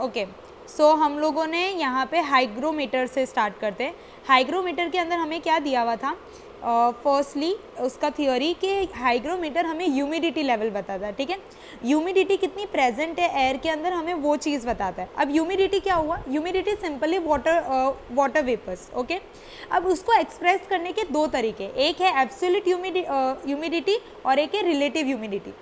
Okay, सो हम लोगों ने यहाँ पे हाइग्रोमीटर से स्टार्ट करते हैं। हाइग्रोमीटर के अंदर हमें क्या दिया हुआ था, फर्स्टली उसका थियोरी कि हाइग्रोमीटर हमें ह्यूमिडिटी लेवल बताता है, ठीक है। ह्यूमिडिटी कितनी प्रेजेंट है एयर के अंदर हमें वो चीज़ बताता है। अब ह्यूमिडिटी क्या हुआ, humidity simply water vapours, okay. अब उसको एक्सप्रेस करने के दो तरीके, एक है एब्सोल्यूट ह्यूमिडिटी और एक है रिलेटिव ह्यूमिडिटी।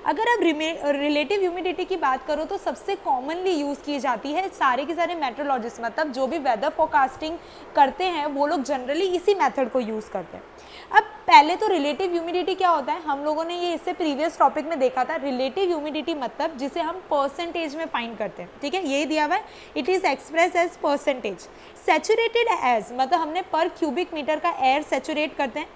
अगर आप रिलेटिव ह्यूमिडिटी की बात करो तो सबसे कॉमनली यूज़ की जाती है, सारे के सारे मेट्रोलॉजिस्ट मतलब जो भी वेदर फोरकास्टिंग करते हैं वो लोग जनरली इसी मेथड को यूज़ करते हैं। अब पहले तो रिलेटिव ह्यूमिडिटी क्या होता है, हम लोगों ने ये इससे प्रीवियस टॉपिक में देखा था। रिलेटिव ह्यूमिडिटी मतलब जिसे हम परसेंटेज में फाइंड करते हैं, ठीक है, यही दिया हुआ है, it is express as percentage. Saturated as मतलब हमने पर क्यूबिक मीटर का एयर सैचुरेट करते हैं,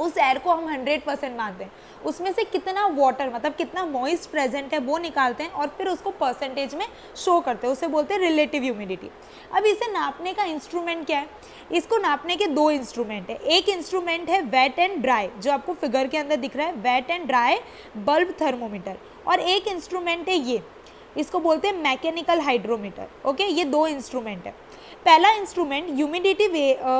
उस एयर को हम 100% मानते हैं, उसमें से कितना वाटर मतलब कितना मॉइस्ट प्रेजेंट है वो निकालते हैं और फिर उसको परसेंटेज में शो करते हैं, उसे बोलते हैं रिलेटिव ह्यूमिडिटी। अब इसे नापने का इंस्ट्रूमेंट क्या है, इसको नापने के दो इंस्ट्रूमेंट है। एक इंस्ट्रूमेंट है वेट एंड ड्राई, जो आपको फिगर के अंदर दिख रहा है, wet and dry bulb thermometer, और एक इंस्ट्रूमेंट है ये, इसको बोलते हैं मैकेनिकल हाइड्रोमीटर, ओके। ये दो इंस्ट्रूमेंट है। पहला instrument humidity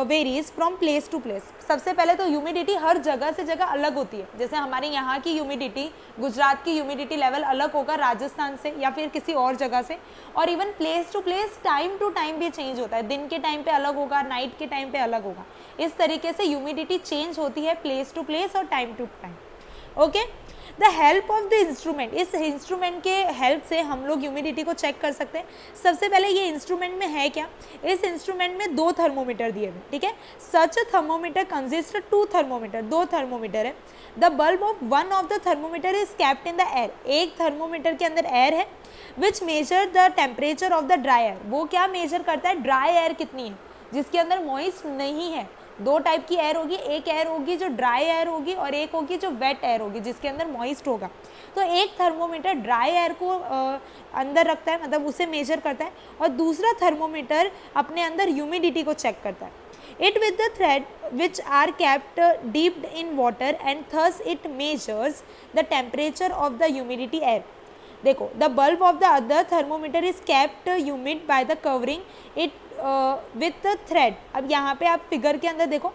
varies from place to place. सबसे पहले तो ह्यूमिडिटी हर जगह से जगह अलग होती है, जैसे हमारे यहाँ की ह्यूमिडिटी, गुजरात की ह्यूमिडिटी लेवल अलग होगा राजस्थान से या फिर किसी और जगह से, और even place to place time to time भी चेंज होता है, दिन के टाइम पे अलग होगा, नाइट के टाइम पे अलग होगा। इस तरीके से ह्यूमिडिटी चेंज होती है प्लेस टू प्लेस और time to time, okay. The help of the instrument, इस इंस्ट्रूमेंट के हेल्प से हम लोग ह्यूमिडिटी को चेक कर सकते हैं। सबसे पहले ये इंस्ट्रूमेंट में है क्या, इस इंस्ट्रूमेंट में दो थर्मोमीटर दिए हुए, ठीक है। Such a thermometer consist two thermometer, दो थर्मोमीटर है। The bulb of one of the thermometer is kept in the air, एक थर्मोमीटर के अंदर एयर है, which measure the temperature of the dry air, वो क्या मेजर करता है, ड्राई एयर कितनी है जिसके अंदर मॉइस्ट नहीं है। दो टाइप की एयर होगी, एक एयर होगी जो ड्राई एयर होगी और एक होगी जो वेट एयर होगी जिसके अंदर मॉइस्ट होगा। तो एक थर्मोमीटर ड्राई एयर को अंदर रखता है, मतलब उसे मेजर करता है, और दूसरा थर्मोमीटर अपने अंदर ह्यूमिडिटी को चेक करता है। It with the thread which are kept dipped in water and thus it measures the temperature of the humidity air. देखो, the bulb of the other thermometer is kept humid by the covering it with the thread. अब यहाँ पे आप figure के अंदर देखो,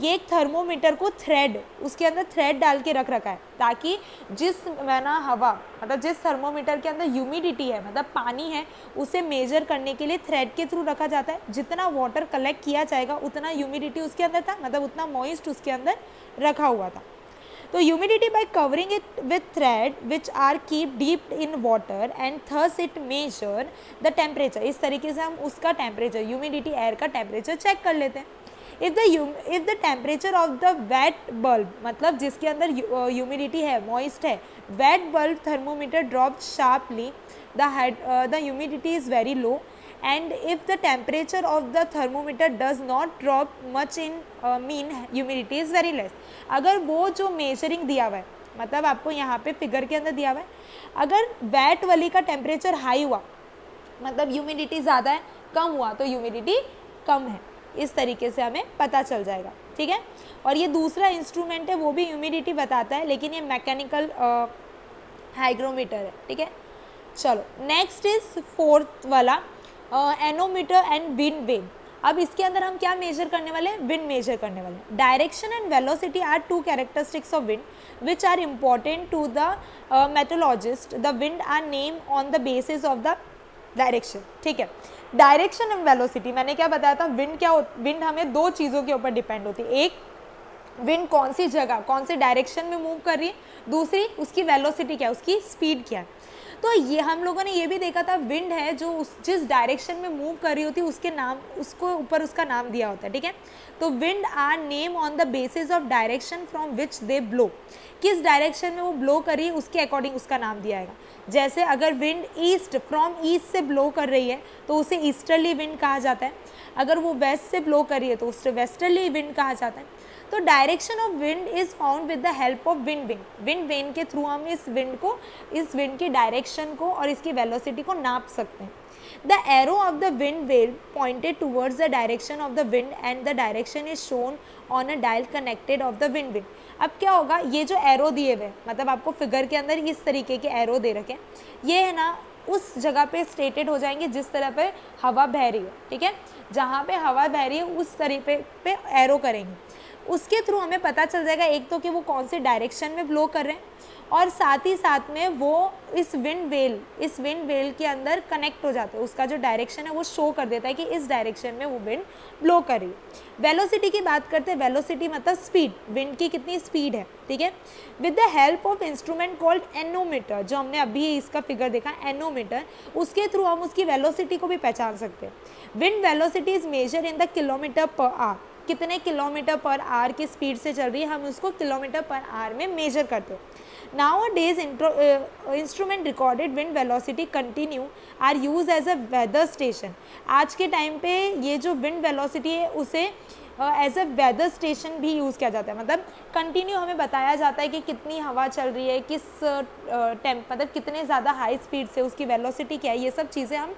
ये एक थर्मोमीटर को थ्रेड, उसके अंदर थ्रेड डाल के रख रखा है ताकि जिस ना हवा मतलब जिस थर्मोमीटर के अंदर ह्यूमिडिटी है मतलब पानी है, उसे मेजर करने के लिए थ्रेड के थ्रू रखा जाता है। जितना वाटर कलेक्ट किया जाएगा उतना ह्यूमिडिटी उसके अंदर था, मतलब उतना मॉइस्ट उसके अंदर रखा हुआ था। तो humidity by covering it with thread which are keep deep in water and thus it measure the temperature. इस तरीके से हम उसका टेम्परेचर, ह्यूमिडिटी एयर का टेम्परेचर चेक कर लेते हैं। If the temperature of the wet bulb, मतलब जिसके अंदर ह्यूमिडिटी है, मॉइस्ट है, wet bulb thermometer drop sharply, the humidity is very low, and if the temperature of the thermometer does not drop much in mean humidity is very less। अगर वो जो measuring दिया हुआ है, मतलब आपको यहाँ पे फिगर के अंदर दिया हुआ है, अगर वेट वाली का टेम्परेचर हाई हुआ मतलब ह्यूमिडिटी ज़्यादा है, कम हुआ तो ह्यूमिडिटी कम है, इस तरीके से हमें पता चल जाएगा, ठीक है। और ये दूसरा इंस्ट्रूमेंट है वो भी ह्यूमिडिटी बताता है, लेकिन ये मैकेनिकल हाइग्रोमीटर है, ठीक है। चलो नेक्स्ट इज फोर्थ वाला एनोमीटर एंड विंड वेन। अब इसके अंदर हम क्या मेजर करने वाले हैं, विंड मेजर करने वाले हैं। Direction and velocity are two characteristics of wind which are important to the meteorologist. The wind are name on the basis of the direction, ठीक है। डायरेक्शन एंड वेलोसिटी मैंने क्या बताया था, विंड हमें दो चीज़ों के ऊपर डिपेंड होती है, एक विंड कौन सी जगह कौन सी डायरेक्शन में मूव कर रही है, दूसरी उसकी वेलोसिटी क्या है, उसकी स्पीड क्या है। तो ये हम लोगों ने ये भी देखा था, विंड है जो जिस डायरेक्शन में मूव कर रही होती है उसके नाम, उसको ऊपर उसका नाम दिया होता है, ठीक है। तो wind are name on the basis of direction from which they blow, किस डायरेक्शन में वो ब्लो कर रही है उसके अकॉर्डिंग उसका नाम दिया जाएगा। जैसे अगर विंड ईस्ट फ्रॉम ईस्ट से ब्लो कर रही है तो उसे ईस्टर्ली विंड कहा जाता है, अगर वो वेस्ट से ब्लो कर रही है तो उसे वेस्टर्ली विंड कहा जाता है। तो direction of wind is found with the help of wind vane. Wind vane के थ्रू हम इस विंड की डायरेक्शन को और इसकी वेलोसिटी को नाप सकते हैं। The arrow of the wind well pointed towards the direction of the wind and the direction is shown on a dial connected of the wind vane. अब क्या होगा, ये जो एरो दिए हुए मतलब आपको फिगर के अंदर इस तरीके के एरो दे रखे हैं, ये है ना उस जगह पे स्टेटेड हो जाएंगे जिस तरह पे हवा बह रही है, ठीक है, जहाँ पे हवा बह रही है उस तरीके पे एरो करेंगे। उसके थ्रू हमें पता चल जाएगा एक तो कि वो कौन से डायरेक्शन में ब्लो कर रहे हैं, और साथ ही साथ में वो इस विंड वेल के अंदर कनेक्ट हो जाते हैं, उसका जो डायरेक्शन है वो शो कर देता है कि इस डायरेक्शन में वो विंड ब्लो कर रही है। वेलोसिटी की बात करते हैं, वेलोसिटी मतलब स्पीड, विंड की कितनी स्पीड है, ठीक है। With the help of instrument called nanometre, जो हमने अभी इसका फिगर देखा एनोमीटर, उसके थ्रू हम उसकी वेलोसिटी को भी पहचान सकते हैं। Wind velocity is measure in the kilometre per hour, कितने किलोमीटर पर आवर की स्पीड से चल रही है हम उसको किलोमीटर पर आवर में मेजर करते हैं। Nowadays, instrument recorded wind velocity continue are used as a weather station. आज के टाइम पे ये जो wind velocity है उसे एज अ वेदर स्टेशन भी यूज़ किया जाता है, मतलब कंटिन्यू हमें बताया जाता है कि कितनी हवा चल रही है, किस मतलब कितने ज़्यादा हाई स्पीड से, उसकी वेलोसिटी क्या है, ये सब चीज़ें हम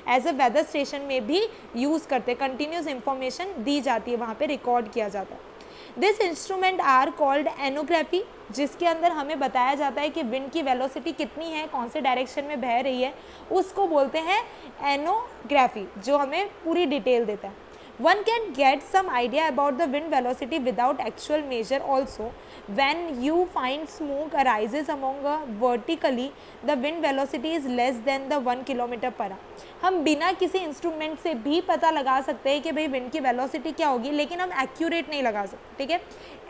एज अ वेदर स्टेशन में भी यूज़ करते हैं। कंटिन्यूस इंफॉर्मेशन दी जाती है, वहाँ पे रिकॉर्ड किया जाता है। दिस इंस्ट्रूमेंट आर कॉल्ड एनोग्राफी, जिसके अंदर हमें बताया जाता है कि विंड की वेलोसिटी कितनी है, कौन से डायरेक्शन में बह रही है, उसको बोलते हैं एनोग्राफी, जो हमें पूरी डिटेल देता है। One can get some idea about the wind velocity without actual measure also. When you find smoke arises among vertically, the wind velocity is less than the 1 km/h. हम बिना किसी इंस्ट्रूमेंट से भी पता लगा सकते हैं कि भाई विंड की वेलोसिटी क्या होगी, लेकिन हम एक्यूरेट नहीं लगा सकते, ठीक है,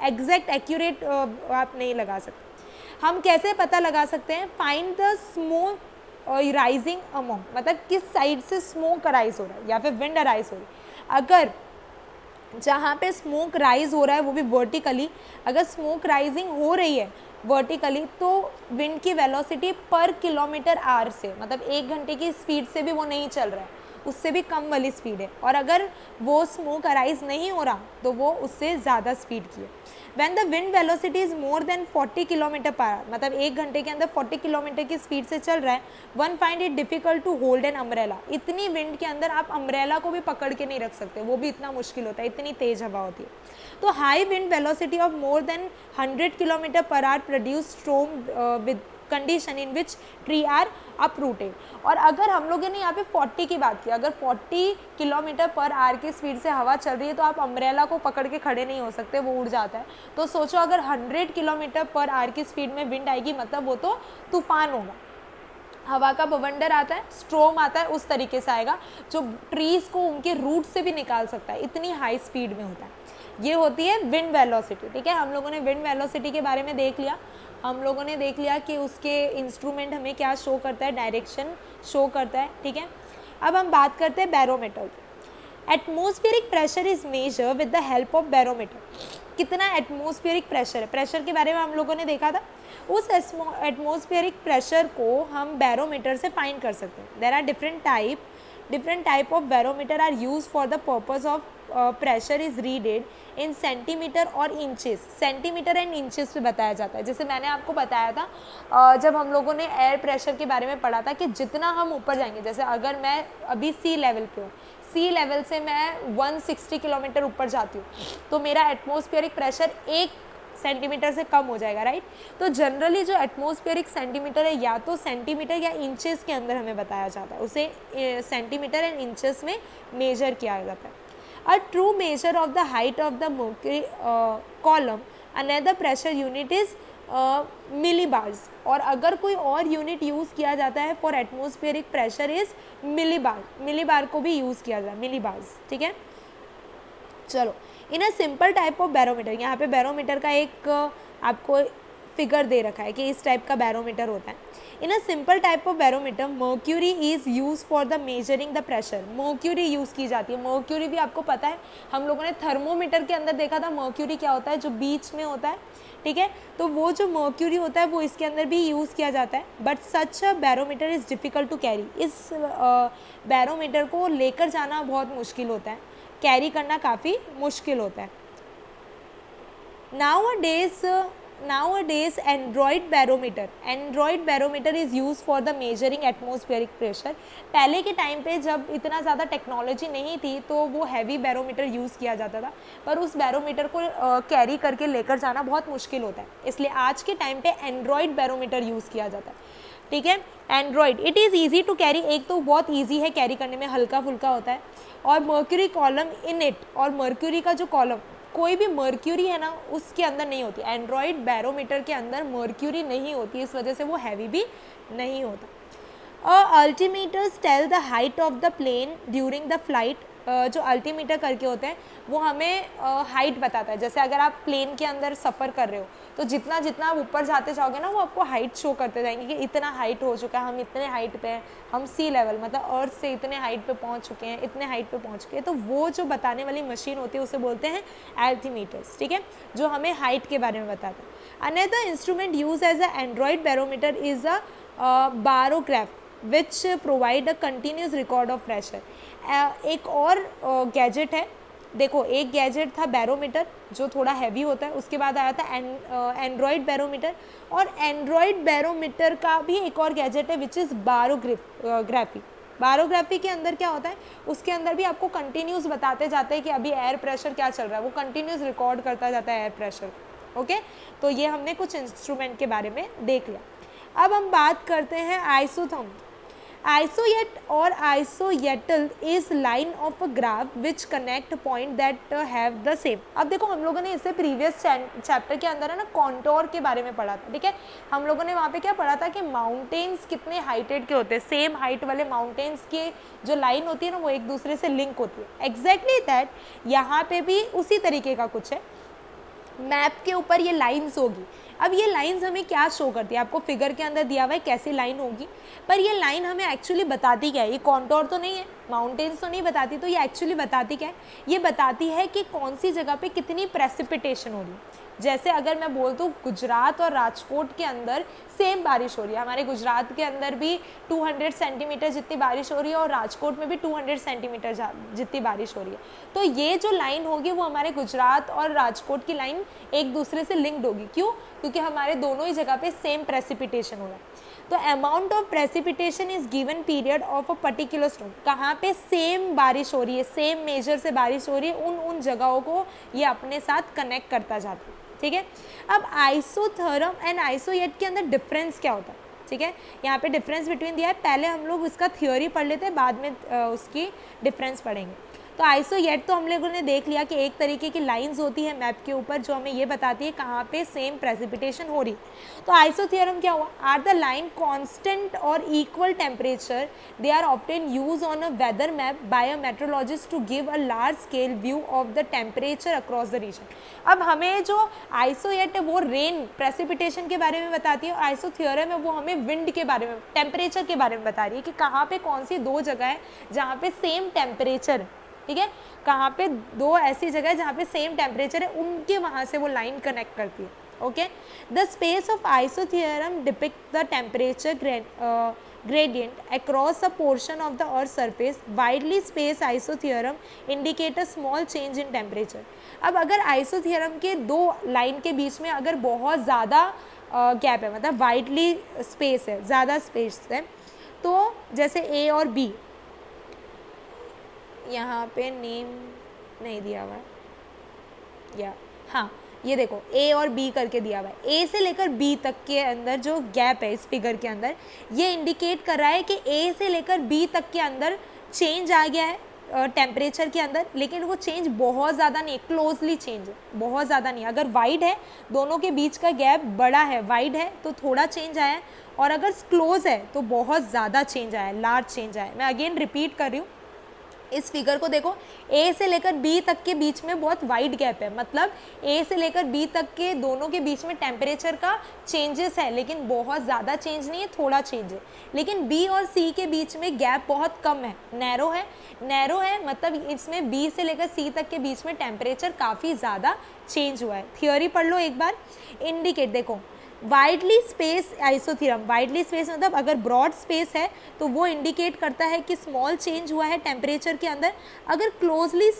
एग्जैक्ट एक्यूरेट आप नहीं लगा सकते। हम कैसे पता लगा सकते हैं, find the smoke rising among, मतलब किस साइड से स्मोक राइज हो रहा है या फिर विंड राइज हो रही है। अगर जहाँ पे स्मोक राइज हो रहा है वो भी वर्टिकली, अगर स्मोक राइजिंग हो रही है वर्टिकली तो विंड की वेलोसिटी पर किलोमीटर आवर से, मतलब 1 घंटे की स्पीड से भी वो नहीं चल रहा है, उससे भी कम वाली स्पीड है। और अगर वो स्मोक अराइज नहीं हो रहा तो वो उससे ज़्यादा स्पीड की है। When the wind velocity is more than 40 km/h, मतलब 1 घंटे के अंदर 40 किलोमीटर की स्पीड से चल रहा है, one find it difficult to hold an umbrella, इतनी विंड के अंदर आप अम्ब्रेला को भी पकड़ के नहीं रख सकते, वो भी इतना मुश्किल होता है, इतनी तेज हवा होती है। तो high wind velocity of more than 100 km/h produce storm with condition in which tree are uprooted. और अगर हम लोगों ने यहाँ पे 40 की बात की, अगर 40 km/h की स्पीड से हवा चल रही है तो आप अम्ब्रेला को पकड़ के खड़े नहीं हो सकते, वो उड़ जाता है। तो सोचो अगर 100 km/h की स्पीड में विंड आएगी, मतलब वो तो तूफान होगा, हवा का बवंडर आता है, स्ट्रोम आता है, उस तरीके से आएगा जो ट्रीज को उनके रूट से भी निकाल सकता है, इतनी हाई स्पीड में होता है। ये होती है विंड वेलोसिटी, ठीक है। हम लोगों ने विंड वेलोसिटी के बारे में देख लिया, हम लोगों ने देख लिया कि उसके इंस्ट्रूमेंट हमें क्या शो करता है, डायरेक्शन शो करता है, ठीक है। अब हम बात करते हैं बैरोमीटर की। Atmospheric pressure is measure with the help of barometer. कितना एटमॉस्फेरिक प्रेशर है, प्रेशर के बारे में हम लोगों ने देखा था, उस एटमॉस्फेरिक प्रेशर को हम बैरोमीटर से फाइंड कर सकते हैं। There are different type of barometer are used for the purpose of pressure is readed in centimeter और inches, सेंटीमीटर एंड इंचेस पे बताया जाता है। जैसे मैंने आपको बताया था जब हम लोगों ने एयर प्रेशर के बारे में पढ़ा था कि जितना हम ऊपर जाएंगे, जैसे अगर मैं अभी सी लेवल पे हूँ, सी लेवल से मैं 160 किलोमीटर ऊपर जाती हूँ तो मेरा एटमॉस्फेरिक प्रेशर 1 सेंटीमीटर से कम हो जाएगा, राइट। तो जनरली जो एटमॉस्फेरिक सेंटीमीटर है या तो सेंटीमीटर या इंचेस के अंदर हमें बताया जाता है, उसे सेंटीमीटर एंड इंचेस में मेजर किया जाता है। A true measure of the height of the mercury column, another pressure unit is millibars. और अगर कोई और यूनिट यूज़ किया जाता है for atmospheric pressure is millibar को भी यूज़ किया जाता है, मिलीबार्स, ठीक है। चलो, in a simple type of barometer, यहाँ पे बैरोमीटर का एक आपको फिगर दे रखा है कि इस टाइप का बैरोमीटर होता है। In a simple type of barometer mercury is use for the measuring the pressure. Mercury use की जाती है। मर्क्यूरी भी आपको पता है, हम लोगों ने थर्मोमीटर के अंदर देखा था मर्क्यूरी क्या होता है, जो बीच में होता है, ठीक है। तो वो जो मर्क्यूरी होता है वो इसके अंदर भी यूज़ किया जाता है। But such a barometer is difficult to carry. इस बैरोमीटर को लेकर जाना बहुत मुश्किल होता है, कैरी करना काफ़ी मुश्किल होता है। Nowadays Android barometer is use for the measuring atmospheric pressure. पहले के टाइम पे जब इतना ज़्यादा टेक्नोलॉजी नहीं थी तो वो हैवी बैरोमीटर यूज़ किया जाता था, पर उस बैरोमीटर को कैरी करके लेकर जाना बहुत मुश्किल होता है, इसलिए आज के टाइम पे एंड्रॉइड बैरोमीटर यूज़ किया जाता है। ठीक है। Aneroid, it is easy to carry, एक तो बहुत ईजी है कैरी करने में, हल्का फुल्का होता है, और मर्क्यूरी कॉलम इन इट, और मर्क्यूरी का जो कॉलम, कोई भी मर्क्यूरी है ना उसके अंदर नहीं होती, एंड्रॉइड बैरोमीटर के अंदर मर्क्यूरी नहीं होती, इस वजह से वो हैवी भी नहीं होता। Altimeters tell the height of the plane during the flight, जो अल्टीमीटर करके होते हैं वो हमें हाइट बताता है। जैसे अगर आप प्लेन के अंदर सफ़र कर रहे हो तो जितना जितना आप ऊपर जाते जाओगे ना वो आपको हाइट शो करते जाएंगे कि इतना हाइट हो चुका है, हम इतने हाइट पे हैं, हम सी लेवल मतलब अर्थ से इतने हाइट पे पहुंच चुके हैं, इतने हाइट पे पहुंच चुके हैं। तो वो जो बताने वाली मशीन होती है उसे बोलते हैं अल्टीमीटर्स, ठीक है, जो हमें हाइट के बारे में बताता है। Another instrument use as a aneroid barometer is a barograph which provide a continuous record of pressure. एक और गैजेट है, देखो एक गैजेट था बैरोमीटर जो थोड़ा हैवी होता है, उसके बाद आया था एंड्रॉइड बैरोमीटर, और एंड्रॉइड बैरोमीटर का भी एक और गैजेट है विच इज़ बारोग्राफी। बारोग्राफी के अंदर क्या होता है, उसके अंदर भी आपको कंटिन्यूस बताते जाते हैं कि अभी एयर प्रेशर क्या चल रहा है, वो कंटिन्यूस रिकॉर्ड करता जाता है एयर प्रेशर। ओके, तो ये हमने कुछ इंस्ट्रूमेंट के बारे में देख लिया। अब हम बात करते हैं आइसोथर्म। आइसोयेट और isohyetal is line of a graph which connect point that have the same. अब देखो हम लोगों ने इससे प्रीवियस चैप्टर के अंदर है ना कॉन्टोर के बारे में पढ़ा था, ठीक है। हम लोगों ने वहाँ पे क्या पढ़ा था कि माउंटेन्स कितने हाइटेड के होते हैं, सेम हाइट वाले माउंटेन्स की जो लाइन होती है ना वो एक दूसरे से लिंक होती है। एग्जैक्टली दैट यहाँ पे भी उसी तरीके का कुछ है, मैप के ऊपर ये लाइंस होगी। अब ये लाइंस हमें क्या शो करती है, आपको फिगर के अंदर दिया हुआ है कैसी लाइन होगी, पर ये लाइन हमें एक्चुअली बताती क्या है, ये कॉन्टोर तो नहीं है, माउंटेन्स तो नहीं बताती, तो ये एक्चुअली बताती क्या है, ये बताती है कि कौन सी जगह पे कितनी प्रेसिपिटेशन हो रही है। जैसे अगर मैं बोल दूँ गुजरात और राजकोट के अंदर सेम बारिश हो रही है, हमारे गुजरात के अंदर भी 200 सेंटीमीटर जितनी बारिश हो रही है और राजकोट में भी 200 सेंटीमीटर जितनी बारिश हो रही है, तो ये जो लाइन होगी वो हमारे गुजरात और राजकोट की लाइन एक दूसरे से लिंक्ड होगी। क्यों? क्योंकि हमारे दोनों ही जगह पे सेम प्रेसिपिटेशन हो रहा है। तो amount of precipitation is given period of a particular storm, कहाँ पे सेम बारिश हो रही है, सेम मेजर से बारिश हो रही है, उन जगहों को ये अपने साथ कनेक्ट करता जाता है, ठीक है। अब आइसोथर्म एंड आइसोयेट के अंदर डिफरेंस क्या होता है, ठीक है, यहाँ पे डिफरेंस बिटवीन दिया है, पहले हम लोग उसका थ्योरी पढ़ लेते हैं, बाद में उसकी डिफरेंस पढ़ेंगे। तो आइसोयेट तो हम लोगों ने देख लिया कि एक तरीके की लाइंस होती है मैप के ऊपर जो हमें ये बताती है कहाँ पे सेम प्रेसिपिटेशन हो रही। तो आइसोथर्म क्या हुआ, आर द लाइन कांस्टेंट और equal temperature, they are often use on a weather map by a meteorologist to give a large scale view of the temperature across the region. अब हमें जो आइसोयेट है वो रेन प्रेसिपिटेशन के बारे में बताती है, और आइसोथर्म है वो हमें विंड के बारे में, टेम्परेचर के बारे में बता रही है कि कहाँ पे कौन सी दो जगह है जहाँ पे सेम टेम्परेचर है, ठीक है, कहाँ पे दो ऐसी जगह है जहाँ पे सेम टेम्परेचर है, उनके वहाँ से वो लाइन कनेक्ट करती है। Okay, the space of isotherm depict the temperature gradient across a portion of the earth's surface. Widely spaced isotherm indicate a small change in temperature. अब अगर आइसोथर्म के दो लाइन के बीच में अगर बहुत ज़्यादा गैप है, मतलब वाइडली स्पेस है, ज़्यादा स्पेस है, तो जैसे ए और बी, यहाँ पे नेम नहीं दिया हुआ है, या हाँ ये देखो ए और बी करके दिया हुआ है, ए से लेकर बी तक के अंदर जो गैप है इस फिगर के अंदर, ये इंडिकेट कर रहा है कि ए से लेकर बी तक के अंदर चेंज आ गया है टेम्परेचर के अंदर, लेकिन वो चेंज बहुत ज़्यादा नहीं, क्लोजली चेंज है, बहुत ज़्यादा नहीं। अगर वाइड है, दोनों के बीच का गैप बड़ा है, वाइड है तो थोड़ा चेंज आया है, और अगर क्लोज है तो बहुत ज़्यादा चेंज आया है, लार्ज चेंज आया है। मैं अगेन रिपीट कर रही हूँ, इस फिगर को देखो, ए से लेकर बी तक के बीच में बहुत वाइड गैप है, मतलब ए से लेकर बी तक के दोनों के बीच में टेम्परेचर का चेंजेस है, लेकिन बहुत ज़्यादा चेंज नहीं है, थोड़ा चेंज है। लेकिन बी और सी के बीच में गैप बहुत कम है, नैरो है, नैरो है, मतलब इसमें बी से लेकर सी तक के बीच में टेम्परेचर काफ़ी ज़्यादा चेंज हुआ है। थियोरी पढ़ लो एक बार। इंडिकेट, देखो widely space isotherm, widely space मतलब अगर ब्रॉड स्पेस है तो वो इंडिकेट करता है कि स्मॉल चेंज हुआ है टेम्परेचर के अंदर, अगर क्लोजली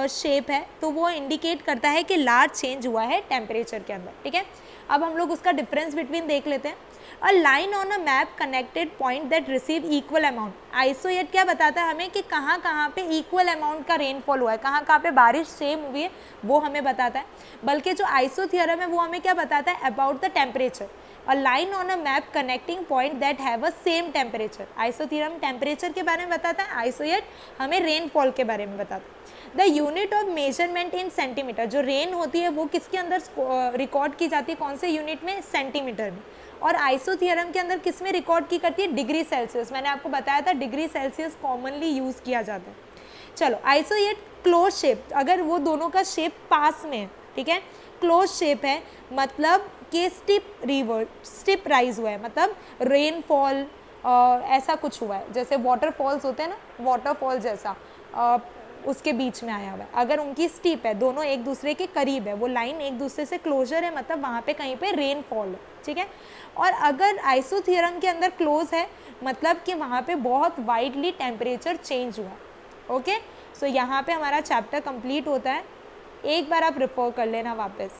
शेप है तो वो इंडिकेट करता है कि लार्ज चेंज हुआ है टेम्परेचर के अंदर, ठीक है। अब हम लोग उसका डिफरेंस बिटवीन देख लेते हैं। A line on a map connected point that receive equal amount, isohyet क्या बताता है हमें कि कहाँ कहाँ पे इक्वल अमाउंट का रेनफॉल हुआ है, कहाँ कहाँ पे बारिश सेम हुई है, वो हमें बताता है। बल्कि जो आइसोथर्म है वो हमें क्या बताता है, about the temperature, a line on a map connecting point that have a same temperature. Iso theorem temperature के बारे में बताता है, आइसोएट हमें रेनफॉल के बारे में बताता है। The unit of measurement in centimetre, जो रेन होती है वो किसके अंदर रिकॉर्ड की जाती है, कौन से यूनिट में, सेंटीमीटर में। और आइसो थ्योरम के अंदर किस में रिकॉर्ड की करती है, डिग्री सेल्सियस। मैंने आपको बताया था डिग्री सेल्सियस कॉमनली यूज़ किया जाता है। चलो आइसोएट क्लोज शेप, अगर वो दोनों का शेप पास में है, ठीक है, क्लोज शेप है, मतलब कि स्टिप राइज हुआ है, मतलब रेनफॉल ऐसा कुछ हुआ है, जैसे वाटरफॉल्स होते हैं ना, वाटरफॉल जैसा उसके बीच में आया हुआ है। अगर उनकी स्टीप है, दोनों एक दूसरे के करीब है, वो लाइन एक दूसरे से क्लोजर है, मतलब वहाँ पे कहीं पे रेनफॉल है, ठीक है। और अगर आइसो थ्योरम के अंदर क्लोज है, मतलब कि वहाँ पे बहुत वाइडली टेम्परेचर चेंज हुआ। ओके, सो यहाँ पे हमारा चैप्टर कंप्लीट होता है। एक बार आप रिफर कर लेना वापस।